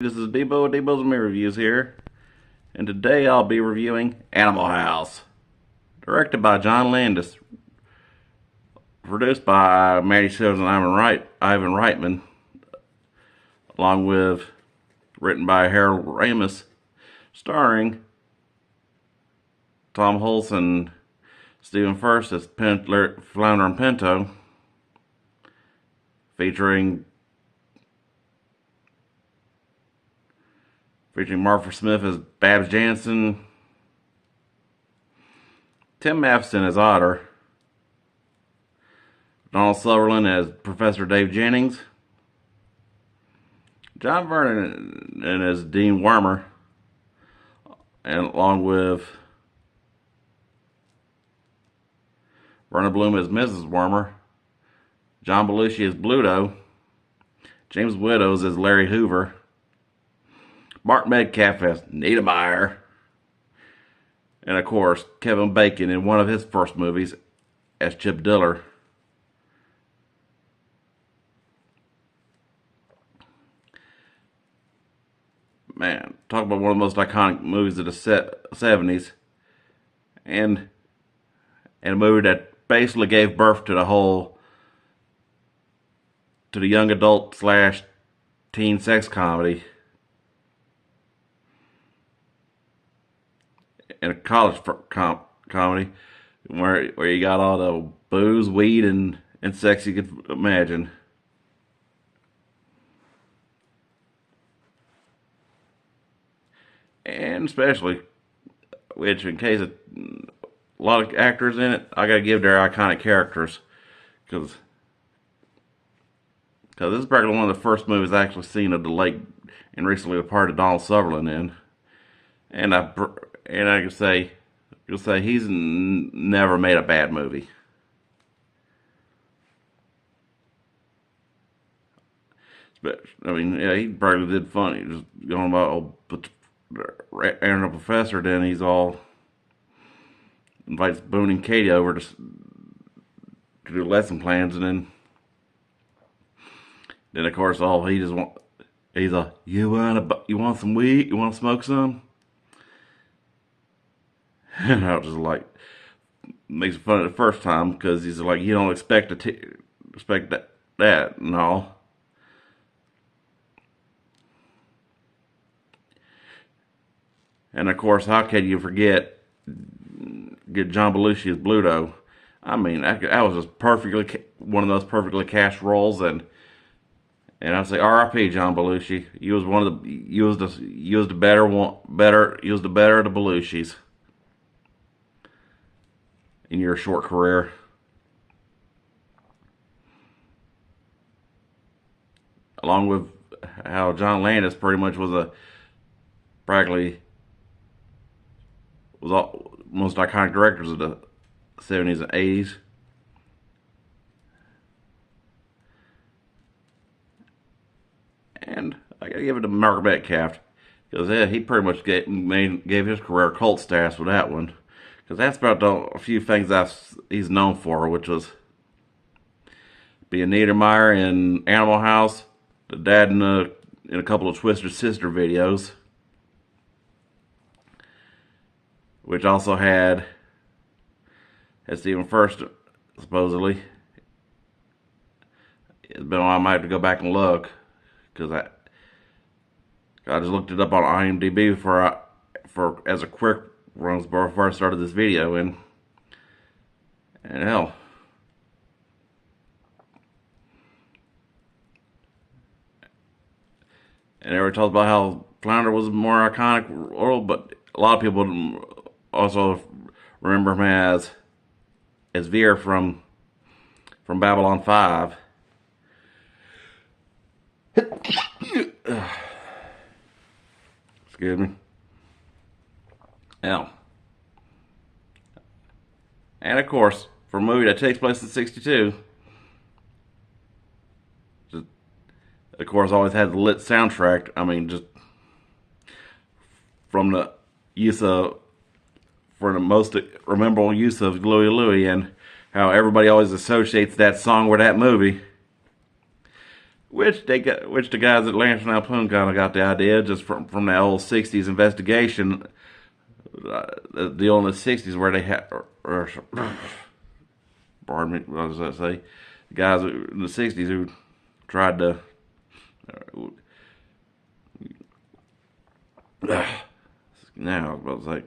This is Debo with Debo's Movie Reviews here, and today I'll be reviewing Animal House, directed by John Landis, produced by Matty Sills and Ivan Reitman, along with written by Harold Ramis, starring Tom Hulce and Stephen Furst as Flounder and Pinto, featuring Martha Smith as Babs Jansen, Tim Matheson as Otter, Donald Sutherland as Professor Dave Jennings, John Vernon as Dean Wormer, and along with Verna Bloom as Mrs. Wormer, John Belushi as Bluto, James Widows as Larry Hoover, Mark Metcalf as Niedermeyer, and of course Kevin Bacon in one of his first movies as Chip Diller. Man, talk about one of the most iconic movies of the 70s, and a movie that basically gave birth to the young adult slash teen sex comedy in a college comedy where you got all the booze, weed, and sex you could imagine. And especially, which in case of a lot of actors in it, I gotta give their iconic characters, because this is probably one of the first movies I actually seen of the late and recently departed Donald Sutherland in, and I can say he's never made a bad movie. But I mean, yeah, he probably did funny, just going about Aaron the Professor. Then he's all invites Boone and Katie over to do lesson plans, and then of course you want some weed, you want to smoke some, and I was just like, makes it funny the first time because he's like, you don't expect that and all. And of course, how can you get John Belushi as Bluto? I mean, that was just one of those perfectly cast roles, and I'd say R.I.P. John Belushi. You was the better of the Belushis in your short career. Along with how John Landis pretty much was all most iconic directors of the 70s and 80s. And I gotta give it to Mark Metcalf, because he pretty much gave his career cult status with that one. Because that's about a few things he's known for, which was being Niedermeyer in Animal House, the dad in a couple of Twisted Sister videos, which also had Stephen Furst, supposedly. It's been a while. I might have to go back and look, because I just looked it up on IMDb for as a quick run before I started this video, and hell, and everybody talks about how Flounder was a more iconic role, but a lot of people also remember him as Veer from Babylon 5. Excuse me. Now, and of course, for a movie that takes place in '62, of course, always had the lit soundtrack. I mean, just from the most memorable use of Louie Louie, and how everybody always associates that song with that movie. which the guys at Lance and Alpine kind of got the idea just from that old '60s investigation deal in the '60s where they had, pardon me, what does that say? The guys in the '60s who tried to. Now, I was like,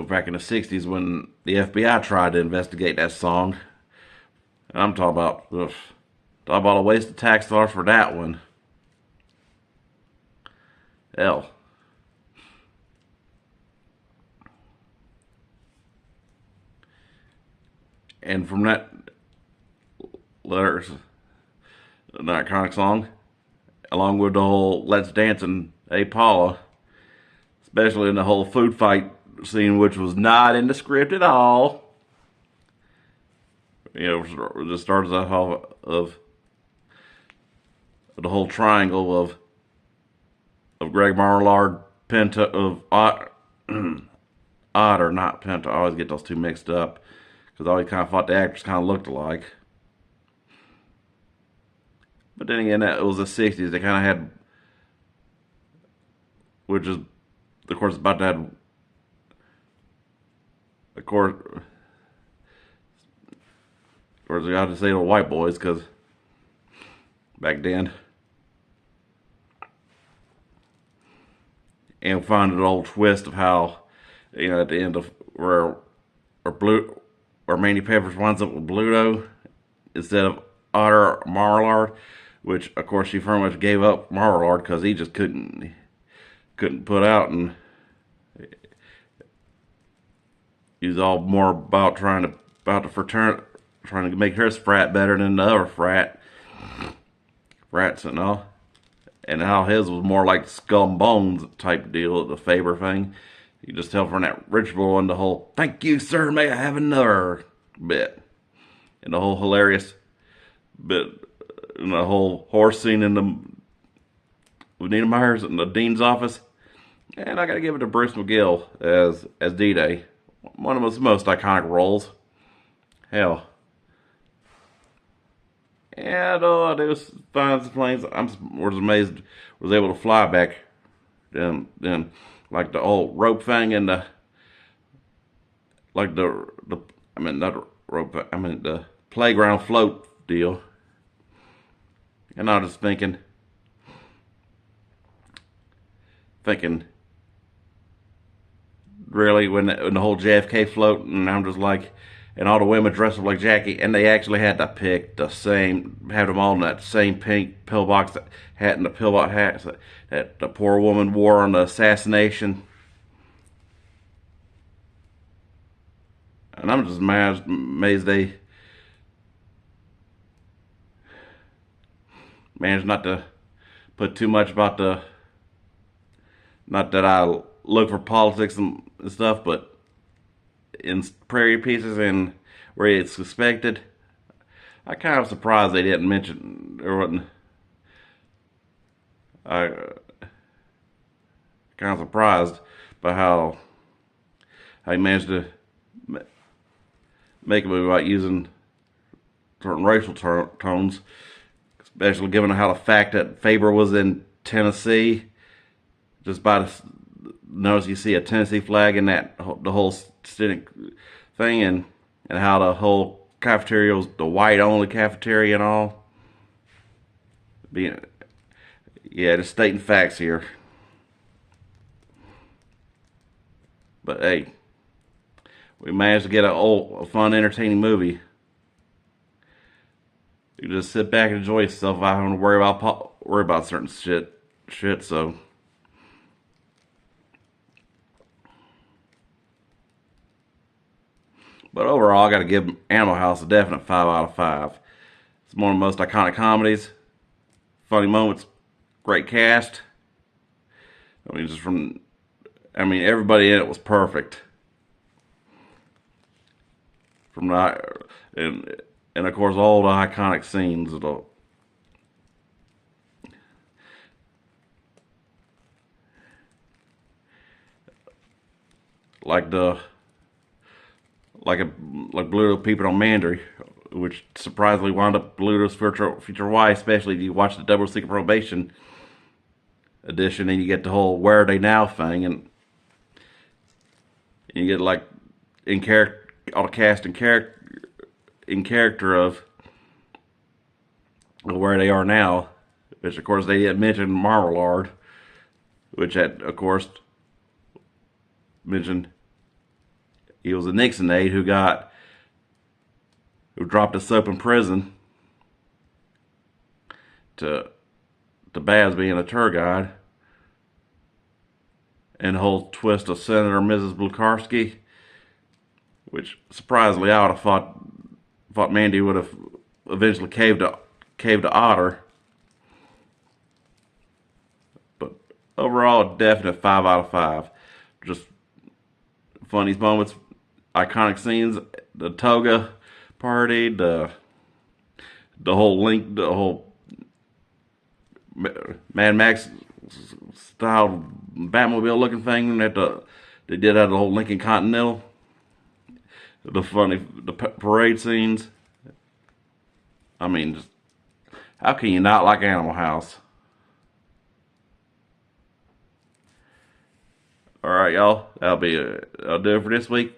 back in the '60s when the FBI tried to investigate that song, and I'm talking about a waste of tax dollars for that one. Hell. And from that letters, an iconic song, along with the whole "Let's Dance" and "Hey Paula," especially in the whole food fight scene, which was not in the script at all. It just starts off of the whole triangle of Greg Marlard, Penta, of Otter, not Penta. I always get those two mixed up because I always kind of thought the actors kind of looked alike. But then again, it was the '60s. They kind of had, which is, of course, about to have, of course, I got to say the white boys because back then, and find an old twist of how, at the end of where Mandy Peppers winds up with Bluto instead of Otter Marlard, which of course she very much gave up Marlard because he just couldn't put out, and he was all more about about the fraternity, trying to make his frat better than the other frats and all, and how his was more like skull and bones type deal, the Faber thing. You just tell from that ritual and the whole "Thank you, sir, may I have another" bit, and the whole hilarious bit, and the whole horse scene in the with Nina Myers in the dean's office. And I gotta give it to Bruce McGill as D-Day, one of his most iconic roles. Hell. And I do find the planes. Was amazed was able to fly back. Then like the old rope thing and the like the I mean not rope, I mean the playground float deal. And I was just thinking really when the whole JFK float, and I'm just like, and all the women dressed up like Jackie, and they actually had to pick the same, had them all in that same pink pillbox hat and the pillbox hat that the poor woman wore on the assassination. And I'm just amazed they managed not to put too much about not that I look for politics and stuff, but in Prairie Pieces and where it's suspected, I kind of surprised they didn't mention, or wasn't. I kind of surprised by how he managed to make a movie about using certain racial tones, especially given how the fact that Faber was in Tennessee. Just by the notice you see a Tennessee flag in that the whole student thing, and how the whole cafeteria was the white only cafeteria and all. Being, yeah, just stating facts here. But hey, we managed to get a fun, entertaining movie. You just sit back and enjoy yourself without having to worry about certain shit. So. But overall, I got to give Animal House a definite 5 out of 5. It's one of the most iconic comedies. Funny moments, great cast. Everybody in it was perfect. And of course, all the iconic scenes. Like Bluto peeping on Mandy, which surprisingly wound up Bluto's future wife, especially if you watch the Double Secret Probation edition and you get the whole Where Are They Now thing, and you get like in character, all the cast in character of where they are now, which of course they didn't mention Marmalard, which had of course mentioned he was a Nixon aide who dropped a soap in prison to Babs being a tour guide, and the whole twist of Senator and Mrs. Blukarsky, which surprisingly I would have thought Mandy would have eventually caved to Otter. But overall, a definite 5 out of 5. Just funny moments, iconic scenes, the toga party, the whole Mad Max style Batmobile looking thing that they did out of the whole Lincoln Continental. The parade scenes. I mean, just, how can you not like Animal House? All right, y'all. That'll do it for this week.